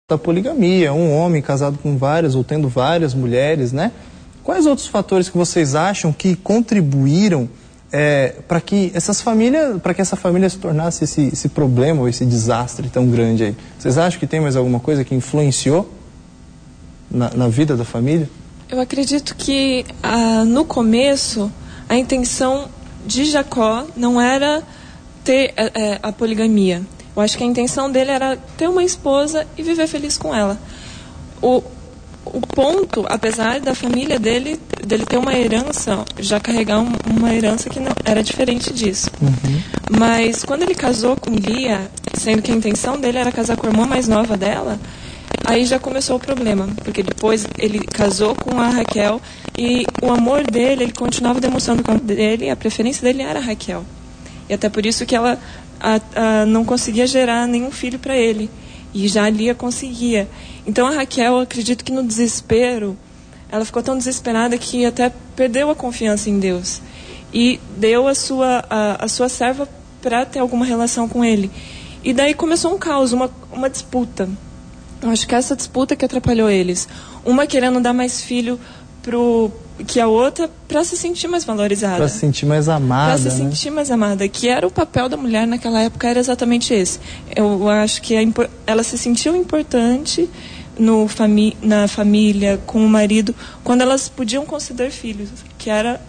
da poligamia, um homem casado com várias ou tendo várias mulheres, né? Quais outros fatores que vocês acham que contribuíram para que essa família se tornasse esse problema ou esse desastre tão grande aí? Vocês acham que tem mais alguma coisa que influenciou na vida da família? Eu acredito que no começo a intenção de Jacó não era ter a poligamia. Eu acho que a intenção dele era ter uma esposa e viver feliz com ela. O ponto, apesar da família dele ter uma herança, já carregar uma herança que não era diferente disso. Uhum. Mas quando ele casou com Lia, sendo que a intenção dele era casar com a irmã mais nova dela, aí já começou o problema, porque depois ele casou com a Raquel e o amor dele, ele continuava demonstrando com dele, a preferência dele era a Raquel. E até por isso que ela não conseguia gerar nenhum filho para ele. E já a Lia conseguia. Então a Raquel, eu acredito que no desespero, ela ficou tão desesperada que até perdeu a confiança em Deus. E deu a sua serva para ter alguma relação com ele. E daí começou um caos, uma disputa. Eu acho que essa disputa que atrapalhou eles. Uma querendo dar mais filho que a outra, para se sentir mais valorizada. Para se sentir mais amada. Para se sentir mais amada, que era o papel da mulher naquela época, era exatamente esse. Eu acho que ela se sentiu importante na família, com o marido, quando elas podiam conceber filhos, que era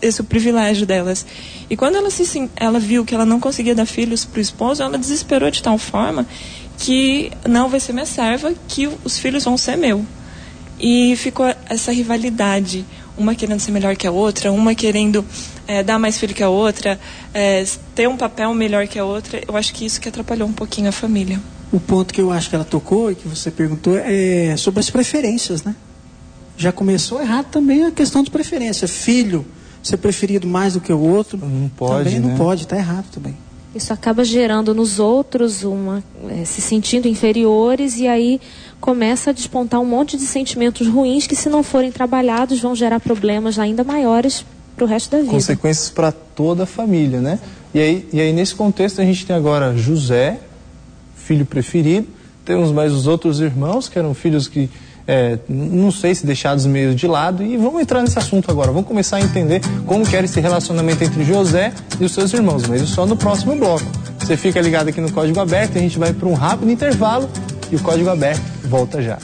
esse o privilégio delas. E quando ela viu que ela não conseguia dar filhos para o esposo, ela desesperou de tal forma que não vai ser minha serva, que os filhos vão ser meu. E ficou essa rivalidade, uma querendo ser melhor que a outra, uma querendo dar mais filho que a outra, ter um papel melhor que a outra. Eu acho que isso que atrapalhou um pouquinho a família. O ponto que eu acho que ela tocou e que você perguntou é sobre as preferências, né? Já começou errado também a questão de preferência. Filho ser preferido mais do que o outro, não pode, também não né? pode, está errado também. Isso acaba gerando nos outros se sentindo inferiores, e aí começa a despontar um monte de sentimentos ruins que, se não forem trabalhados, vão gerar problemas ainda maiores para o resto da vida. Consequências para toda a família, né? E aí nesse contexto a gente tem agora José, filho preferido, temos mais os outros irmãos que eram filhos que não sei se deixados meio de lado, e vamos entrar nesse assunto agora, vamos começar a entender como que era esse relacionamento entre José e os seus irmãos, mas isso só no próximo bloco. Você fica ligado aqui no Código Aberto, a gente vai para um rápido intervalo e o Código Aberto volta já.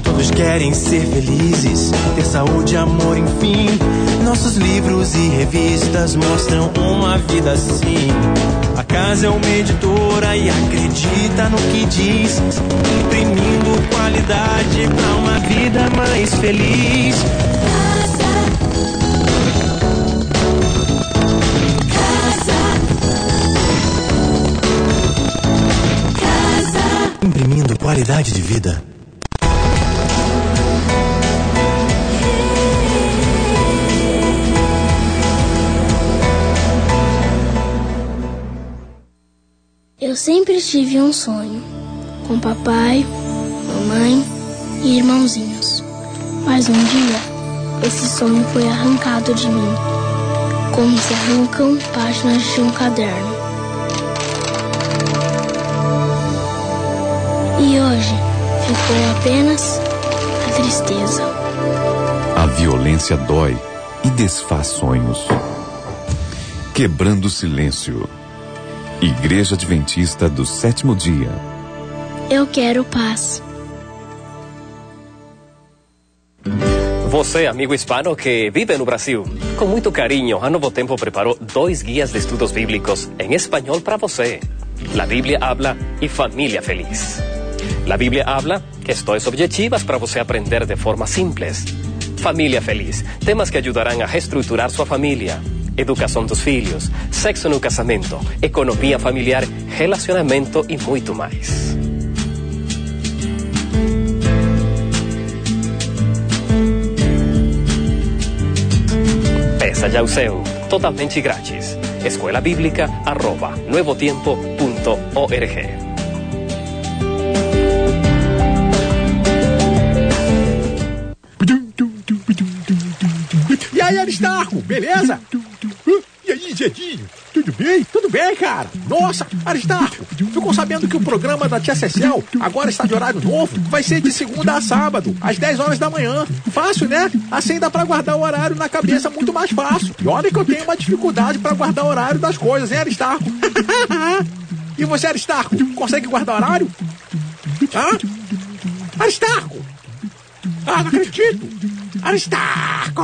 Todos querem ser felizes, ter saúde, amor, enfim. Nossos livros e revistas mostram uma vida assim. A casa é uma editora e acredita no que diz, imprimindo qualidade pra uma vida mais feliz. Casa. Imprimindo qualidade de vida. Eu sempre tive um sonho, com papai, mamãe e irmãozinhos. Mas um dia, esse sonho foi arrancado de mim, como se arrancam páginas de um caderno. E hoje, ficou apenas a tristeza. A violência dói e desfaz sonhos. Quebrando o silêncio. Igreja Adventista do Sétimo Dia. Eu quero paz. Você, amigo hispano que vive no Brasil, com muito carinho, a Novo Tempo preparou 2 guias de estudos bíblicos em espanhol para você. La Bíblia Habla e Família Feliz. La Bíblia Habla, questões objetivas para você aprender de forma simples. Família Feliz, temas que ajudarão a reestruturar sua família. Educação dos filhos, sexo no casamento, economia familiar, relacionamento e muito mais. Peça já o seu, totalmente grátis. escoelabíblica@nuevotiempo.org. E aí, Aristarco, beleza? E aí, Zedinho? Tudo bem? Tudo bem, cara. Nossa, Aristarco, ficou sabendo que o programa da Tia Cecel agora está de horário novo? Vai ser de segunda a sábado, às 10 horas da manhã. Fácil, né? Assim dá pra guardar o horário na cabeça muito mais fácil. E olha que eu tenho uma dificuldade pra guardar o horário das coisas, hein, Aristarco? E você, Aristarco, consegue guardar horário? Hã? Aristarco! Ah, não acredito! Aristarco!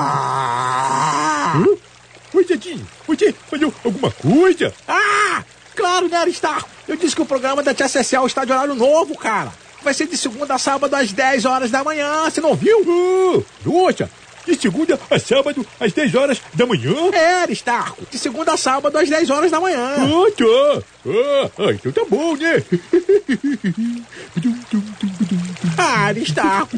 Oi, Zedinho, você falou alguma coisa? Ah, claro, né, Aristarco? Eu disse que o programa da Tia Cecel está de horário novo, cara. Vai ser de segunda a sábado às 10 horas da manhã, você não viu? Nossa, de segunda a sábado às 10 horas da manhã? É, Aristarco, de segunda a sábado às 10 horas da manhã. Ah, tá. Então tá bom, né? Ah, Aristarco.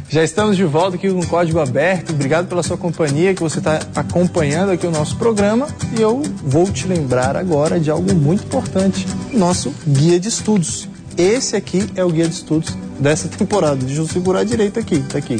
Já estamos de volta aqui com o Código Aberto. Obrigado pela sua companhia, que você está acompanhando aqui o nosso programa. E eu vou te lembrar agora de algo muito importante: nosso guia de estudos. Esse aqui é o guia de estudos dessa temporada. Deixa eu segurar direito aqui, tá aqui.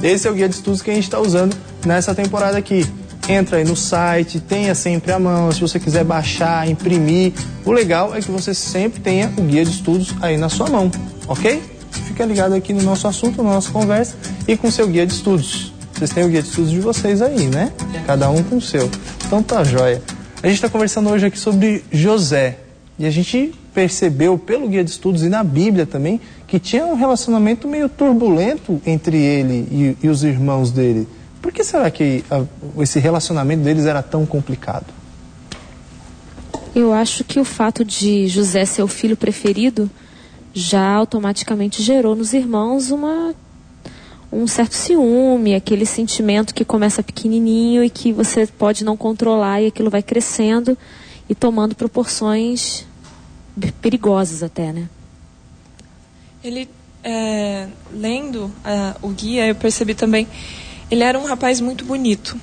Esse é o guia de estudos que a gente está usando nessa temporada aqui. Entra aí no site, tenha sempre à mão, se você quiser baixar, imprimir. O legal é que você sempre tenha o guia de estudos aí na sua mão, ok? Fica ligado aqui no nosso assunto, na nossa conversa e com o seu guia de estudos. Vocês têm o guia de estudos de vocês aí, né? Cada um com o seu. Então tá joia. A gente está conversando hoje aqui sobre José. E a gente percebeu pelo guia de estudos e na Bíblia também que tinha um relacionamento meio turbulento entre ele e os irmãos dele. Por que será que esse relacionamento deles era tão complicado? Eu acho que o fato de José ser o filho preferido já automaticamente gerou nos irmãos um certo ciúme, aquele sentimento que começa pequenininho e que você pode não controlar, e aquilo vai crescendo e tomando proporções perigosas até, né? Ele, lendo o guia, eu percebi também, ele era um rapaz muito bonito.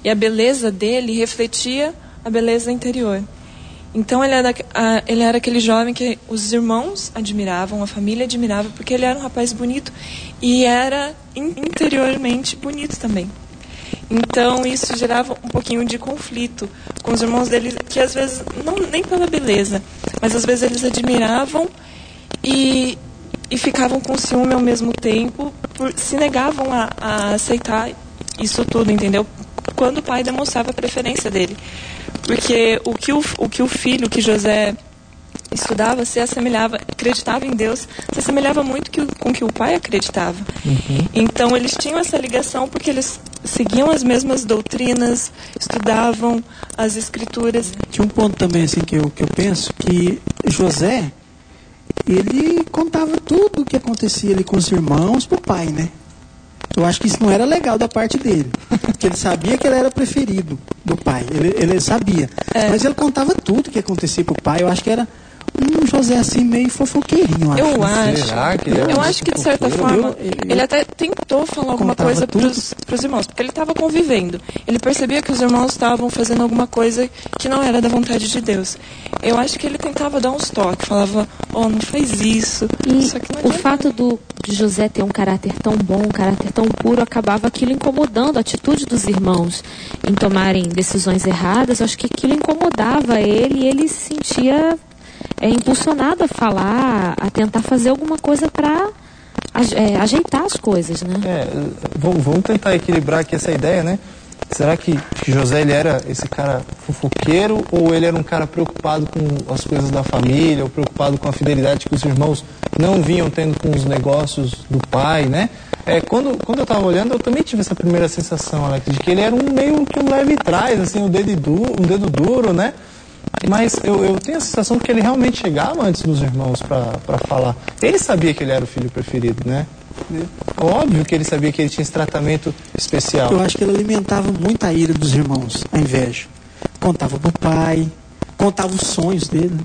E a beleza dele refletia a beleza interior. Então ele era aquele jovem que os irmãos admiravam, a família admirava, porque ele era um rapaz bonito e era interiormente bonito também. Então isso gerava um pouquinho de conflito com os irmãos dele, que às vezes, não nem pela beleza, mas às vezes eles admiravam e ficavam com ciúme ao mesmo tempo, se negavam a aceitar isso tudo, entendeu? Quando o pai demonstrava a preferência dele. Porque o que o filho, que José estudava, se assemelhava, acreditava em Deus, se assemelhava muito com o que o pai acreditava. Uhum. Então eles tinham essa ligação porque eles seguiam as mesmas doutrinas, estudavam as escrituras. Tinha um ponto também assim que eu penso, que José, ele contava tudo o que acontecia ali com os irmãos pro pai, né? Eu acho que isso não era legal da parte dele. Porque ele sabia que ele era preferido do pai. Ele sabia. Mas ele contava tudo que acontecia pro pai. Eu acho que era um José assim meio fofoqueirinho. Eu acho que de certa forma ele até tentou falar alguma coisa pros irmãos. Porque ele estava convivendo. Ele percebia que os irmãos estavam fazendo alguma coisa que não era da vontade de Deus. Eu acho que ele tentava dar uns toques. Falava, não faz isso. E o fato de José ter um caráter tão bom, um caráter tão puro, acabava aquilo incomodando a atitude dos irmãos em tomarem decisões erradas. Eu acho que aquilo incomodava ele e ele se sentia impulsionado a falar, a tentar fazer alguma coisa para ajeitar as coisas, né? Vamos tentar equilibrar aqui essa ideia, né? Será que José ele era esse cara fofoqueiro ou ele era um cara preocupado com as coisas da família, ou preocupado com a fidelidade que os irmãos não vinham tendo com os negócios do pai, né? Quando eu estava olhando, eu também tive essa primeira sensação, Alex, de que ele era meio que um leve trás, assim, um dedo duro, né? Mas eu tenho a sensação que ele realmente chegava antes dos irmãos para falar. Ele sabia que ele era o filho preferido, né? Óbvio que ele sabia que ele tinha esse tratamento especial. Eu acho que ele alimentava muito a ira dos irmãos, a inveja. Contava pro pai, contava os sonhos dele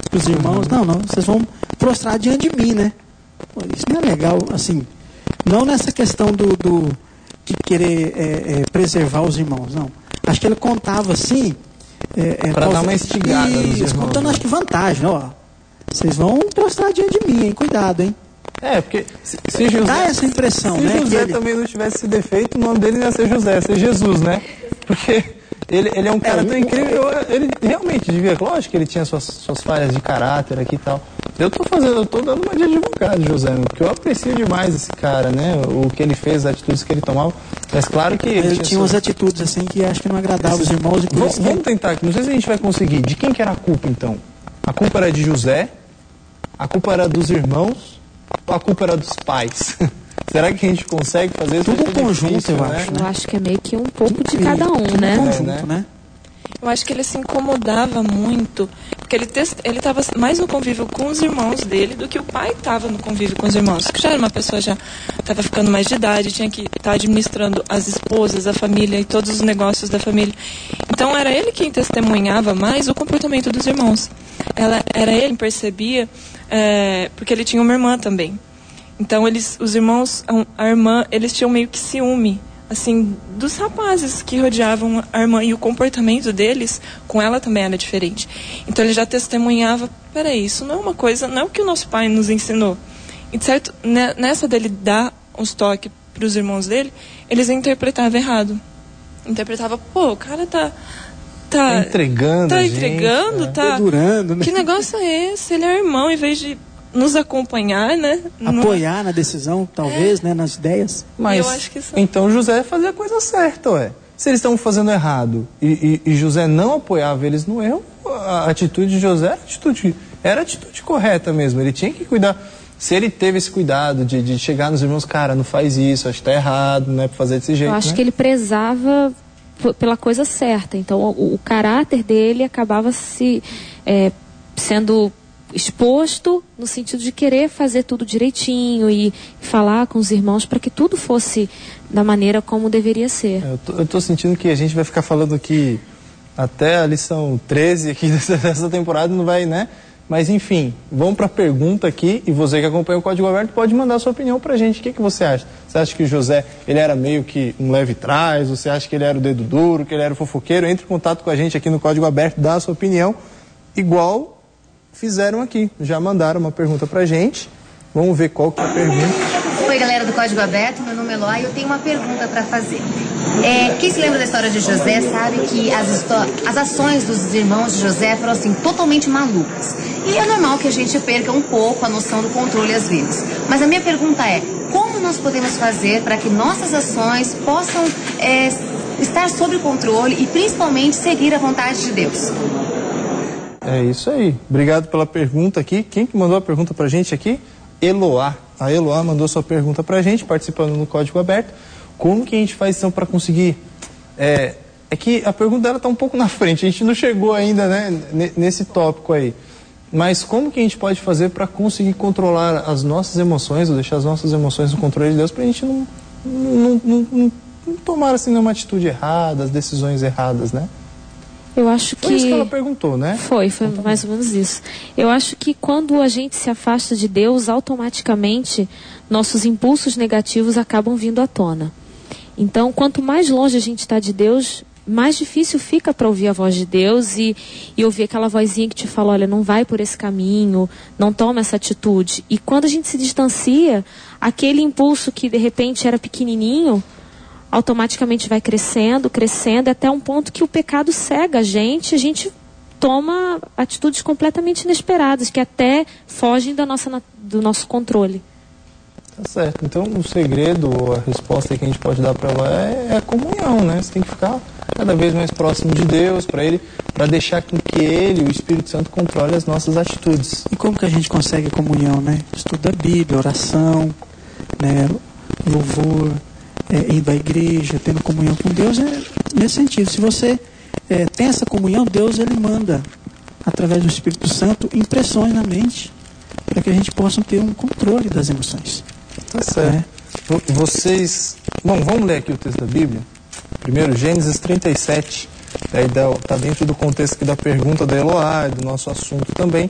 pros irmãos. Não, vocês vão prostrar diante de mim, né? Pô, isso não é legal, assim. Não nessa questão de querer preservar os irmãos, não. Acho que ele contava assim... para dar uma instigada nos irmãos. Contando, acho que vantagem, ó. Vocês vão prostrar diante de mim, hein? Cuidado, hein? Porque se José... Dá essa impressão, se né? Se José também não tivesse esse defeito, o nome dele não ia ser José, ia ser Jesus, né? Porque ele é um cara tão incrível. Ele realmente devia... Lógico que ele tinha suas falhas de caráter aqui e tal. Eu tô dando uma de advogado, José, porque eu aprecio demais esse cara, né? O que ele fez, as atitudes que ele tomava. Mas claro que ele tinha umas atitudes assim que acho que não agradavam os irmãos. Vamos tentar aqui, não sei se a gente vai conseguir. De quem que era a culpa, então? A culpa era de José? A culpa era dos irmãos? Ou a culpa era dos pais? Será que a gente consegue fazer isso? Tudo um conjunto, difícil, eu né? acho. Eu acho que é meio que um pouco de cada um, né? Conjunto, né? Eu acho que ele se incomodava muito, porque ele estava mais no convívio com os irmãos dele do que o pai estava no convívio com os irmãos. Que já era uma pessoa, já estava ficando mais de idade, tinha que estar administrando as esposas, a família e todos os negócios da família. Então era ele quem testemunhava mais o comportamento dos irmãos. Era ele quem percebia, porque ele tinha uma irmã também. Então os irmãos, a irmã, eles tinham meio que ciúme, assim, dos rapazes que rodeavam a irmã, e o comportamento deles com ela também era diferente. Então ele já testemunhava, peraí, isso não é uma coisa, não é o que o nosso pai nos ensinou. E certo, nessa dele dar uns toques para os irmãos dele, eles interpretavam errado. Interpretava, pô, o cara tá entregando, tá durando, né? Que negócio é esse? Ele é irmão, em vez de nos acompanhar, né? Apoiar na decisão, talvez, né? Nas ideias. Mas, eu acho que isso... então José fazia a coisa certa, ué. Se eles estão fazendo errado e José não apoiava eles no erro, a atitude de José era a atitude correta mesmo. Ele tinha que cuidar. Se ele teve esse cuidado de chegar nos irmãos, cara, não faz isso, acho que tá errado, não é pra fazer desse jeito. Eu acho né? que ele prezava pela coisa certa. Então, o caráter dele acabava sendo exposto no sentido de querer fazer tudo direitinho e falar com os irmãos para que tudo fosse da maneira como deveria ser. Eu tô sentindo que a gente vai ficar falando aqui até a lição 13 aqui dessa temporada, não vai, né? Mas enfim, vamos para a pergunta aqui, e você que acompanha o Código Aberto pode mandar a sua opinião pra gente. O que você acha? Você acha que o José, ele era meio que um leve trás? Você acha que ele era o dedo duro, que ele era o fofoqueiro? Entre em contato com a gente aqui no Código Aberto, dá a sua opinião, igual fizeram aqui. Já mandaram uma pergunta pra gente. Vamos ver qual que é a pergunta. Oi, galera do Código Aberto, meu nome é Eloy e eu tenho uma pergunta para fazer. Quem se lembra da história de José sabe que as ações dos irmãos de José foram assim, totalmente malucas. E é normal que a gente perca um pouco a noção do controle às vezes. Mas a minha pergunta é, como nós podemos fazer para que nossas ações possam estar sob controle e principalmente seguir a vontade de Deus? É isso aí. Obrigado pela pergunta aqui. Quem que mandou a pergunta pra gente aqui? Eloá. A Eloá mandou sua pergunta pra gente, participando no Código Aberto. Como que a gente faz então para conseguir... É que a pergunta dela está um pouco na frente, a gente não chegou ainda, né, nesse tópico aí. Mas como que a gente pode fazer para conseguir controlar as nossas emoções, ou deixar as nossas emoções no controle de Deus, para a gente não tomar assim nenhuma atitude errada, as decisões erradas, né? Eu acho que... Foi isso que ela perguntou, né? Foi mais ou menos isso. Eu acho que quando a gente se afasta de Deus, automaticamente nossos impulsos negativos acabam vindo à tona. Então, quanto mais longe a gente está de Deus, mais difícil fica para ouvir a voz de Deus e ouvir aquela vozinha que te fala, olha, não vai por esse caminho, não toma essa atitude. E quando a gente se distancia, aquele impulso que de repente era pequenininho, automaticamente vai crescendo, até um ponto que o pecado cega a gente toma atitudes completamente inesperadas, que até fogem do nosso controle. Tá certo. Então, o segredo, a resposta que a gente pode dar para ela é a comunhão, né? Você tem que ficar cada vez mais próximo de Deus, para deixar com que Ele, o Espírito Santo, controle as nossas atitudes. E como que a gente consegue comunhão, né? Estudo da Bíblia, oração, né? Louvor, indo à igreja, tendo comunhão com Deus, nesse sentido. Se você tem essa comunhão, Deus ele manda, através do Espírito Santo, impressões na mente, para que a gente possa ter um controle das emoções. Tá certo. Vocês... Bom, vamos ler aqui o texto da Bíblia. Primeiro, Gênesis 37. Está dentro do contexto aqui da pergunta da Eloá, do nosso assunto também.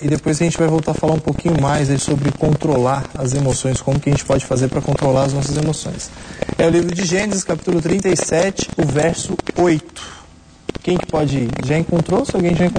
E depois a gente vai voltar a falar um pouquinho mais aí sobre controlar as emoções, como que a gente pode fazer para controlar as nossas emoções. É o livro de Gênesis, capítulo 37, o verso 8. Quem que pode ir? Já encontrou? Se alguém já encontrou?